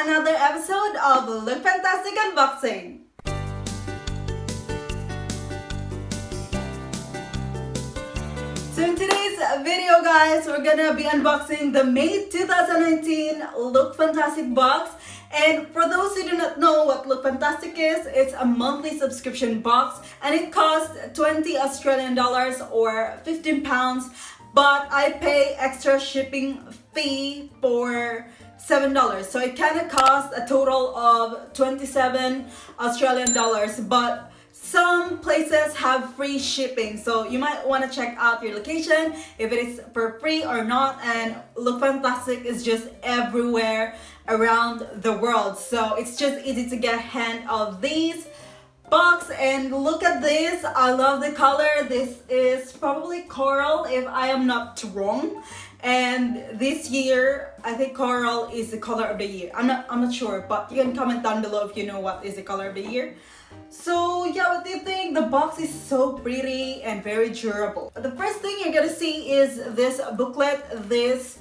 another episode of Lookfantastic Unboxing. So in today's video guys, we're gonna be unboxing the May 2019 Lookfantastic box. And for those who do not know what Lookfantastic is, it's a monthly subscription box and it costs 20 Australian dollars or 15 pounds. But I pay extra shipping fee for $7. So it kind of costs a total of 27 Australian dollars. But some places have free shipping, so you might want to check out your location if it is for free or not. And Lookfantastic is just everywhere around the world, so it's just easy to get a hand of these box. And look at this, I love the color. This is probably coral if I am not wrong, and this year I think coral is the color of the year. I'm not sure, but you can comment down below if you know what is the color of the year. So yeah, what do you think? The box is so pretty and very durable. The first thing you're gonna see is this booklet. This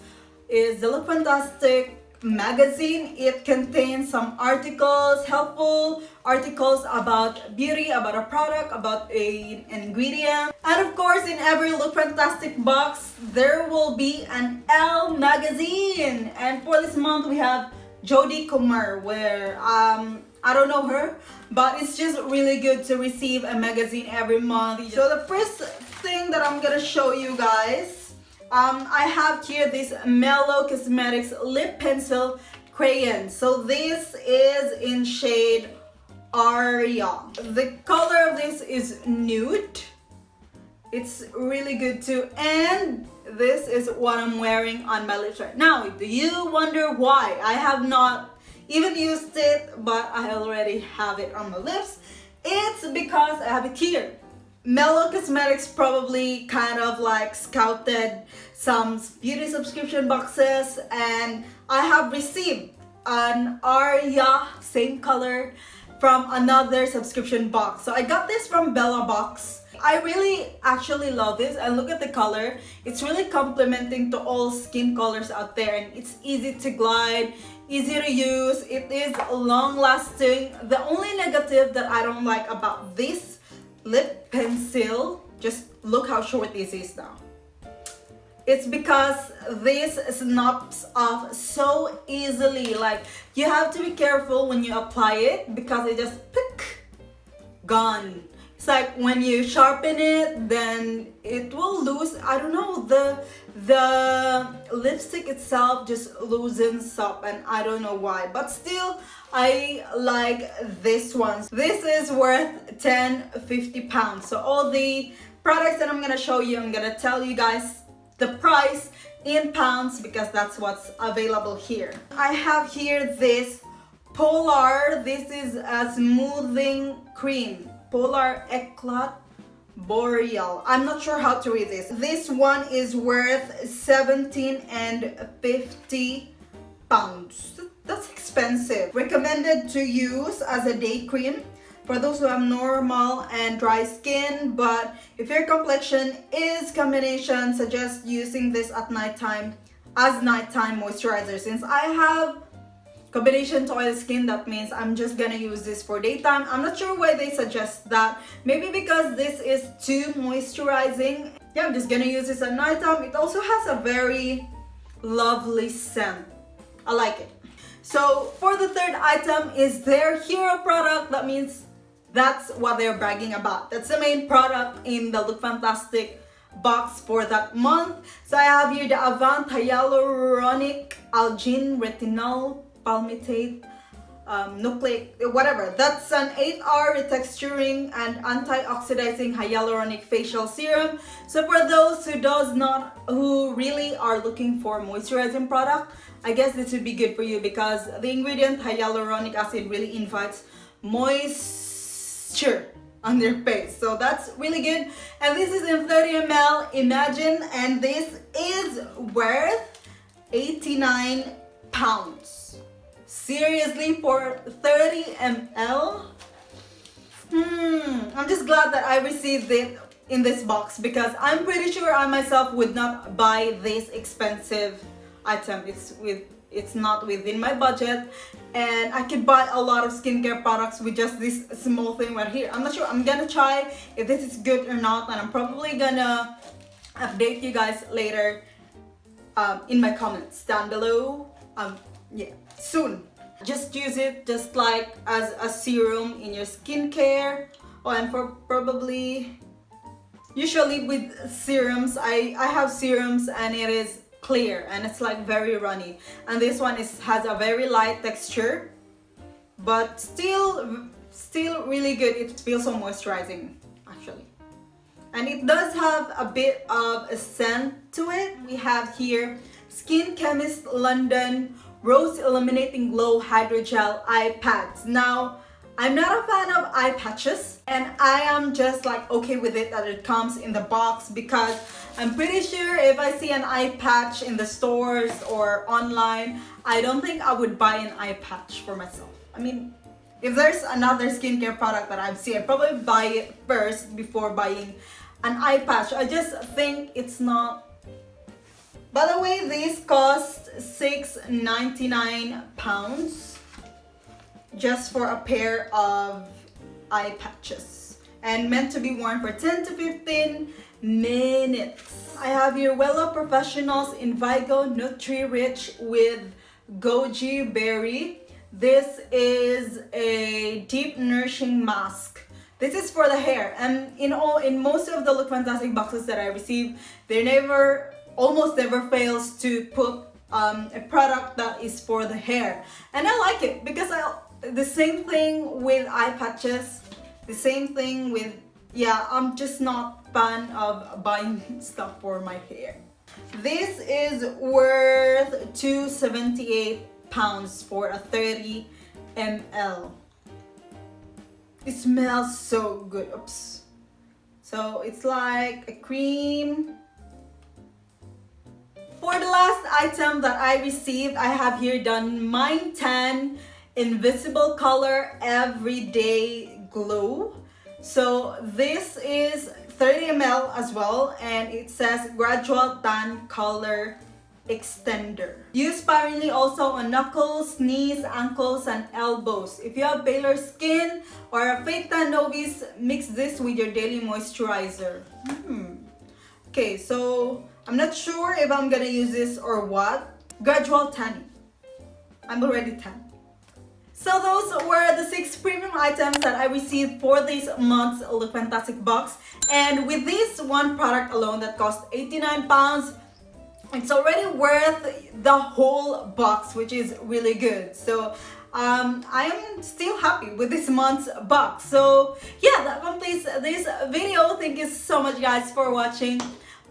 is the Lookfantastic magazine. It contains some articles, helpful articles about beauty, about a product, about an ingredient. And of course, in every Lookfantastic box, there will be an Elle magazine. And for this month, we have Jodie Comer, where I don't know her, but it's just really good to receive a magazine every month. So the first thing that I'm gonna show you guys, I have here this Mellow Cosmetics lip pencil crayon. So this is in shade Aria. The color of this is nude. It's really good too, and this is what I'm wearing on my lips right now. Do you wonder why I have not even used it, but I already have it on my lips? It's because I have it here. Mellow Cosmetics probably kind of like scouted some beauty subscription boxes, and I have received an Aria same color from another subscription box. So I got this from Bella Box. I really actually love this, and look at the color. It's really complementing to all skin colors out there, and it's easy to glide, easy to use. It is long lasting. The only negative that I don't like about this lip pencil, just look how short this is now. It's because this snaps off so easily. Like, you have to be careful when you apply it because it just gone. It's like when you sharpen it, then it will lose. I don't know, the lipstick itself just loosens up, and I don't know why, but still I like this one. This is worth 50 pounds. So all the products that I'm gonna show you, I'm gonna tell you guys the price in pounds because that's what's available here. I have here this Polar. This is a smoothing cream, Polar Eclat Boreal. I'm not sure how to read this. This one is worth 17.50 pounds. That's expensive. Recommended to use as a day cream for those who have normal and dry skin, but if your complexion is combination, suggest using this at nighttime as nighttime moisturizer. Since I have combination to oil skin, that means I'm just gonna use this for daytime. I'm not sure why they suggest that. Maybe because this is too moisturizing. Yeah, I'm just gonna use this at nighttime. It also has a very lovely scent. I like it. So for the third item is their hero product. That means that's what they're bragging about. That's the main product in the Lookfantastic box for that month. So I have here the Avant Hyaluronic Algin Retinol Palmitate nucleic, whatever. That's an 8-hour retexturing and antioxidizing hyaluronic facial serum. So for those who really are looking for moisturizing product, I guess this would be good for you because the ingredient hyaluronic acid really invites moisture on their face. So that's really good. And this is in 30 ml, imagine, and this is worth 89 pounds. Seriously, for 30 ml? I'm just glad that I received it in this box because I'm pretty sure I myself would not buy this expensive item. It's not within my budget, and I could buy a lot of skincare products with just this small thing right here. I'm not sure. I'm gonna try if this is good or not, and I'm probably gonna update you guys later in my comments down below. Yeah, soon. Just use it just like as a serum in your skincare. Oh, and for probably, usually with serums, I have serums and it is clear and it's like very runny, and this one has a very light texture, but still really good. It feels so moisturizing actually, and it does have a bit of a scent to it. We have here Skin Chemist London Rose Illuminating Glow Hydrogel Eye Pads. Now, I'm not a fan of eye patches, and I am just like okay with it that it comes in the box, because I'm pretty sure if I see an eye patch in the stores or online, I don't think I would buy an eye patch for myself. I mean, if there's another skincare product that I've seen, I'd probably buy it first before buying an eye patch. I just think it's not. By the way, these cost £6.99 just for a pair of eye patches, and meant to be worn for 10 to 15 minutes. I have here Wella Professionals Invigo Nutri-Rich with goji berry. This is a deep nourishing mask. This is for the hair, and in most of the Lookfantastic boxes that I receive, they almost never fails to put a product that is for the hair, and I like it because the same thing with eye patches, the same thing with, yeah, I'm just not fan of buying stuff for my hair. This is worth £2.78 for a 30 ml. It smells so good. Oops. So it's like a cream. For the last item that I received, I have here done Mind Tan Invisible Color Everyday Glow. So this is 30 ml as well, and it says Gradual Tan Color Extender. Use sparingly also on knuckles, knees, ankles, and elbows. If you have paler skin or a fake tan novice, mix this with your daily moisturizer. Okay, so I'm not sure if I'm gonna use this or what. Gradual tanning. I'm already tan. So those were the 6 premium items that I received for this month's Lookfantastic box. And with this one product alone that cost £89, it's already worth the whole box, which is really good. So I'm still happy with this month's box. So yeah, that completes this video. Thank you so much guys for watching.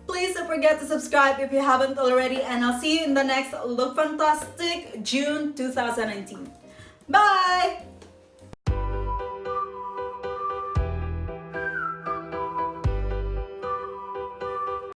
Please don't forget to subscribe if you haven't already, and I'll see you in the next Lookfantastic June 2019. Bye!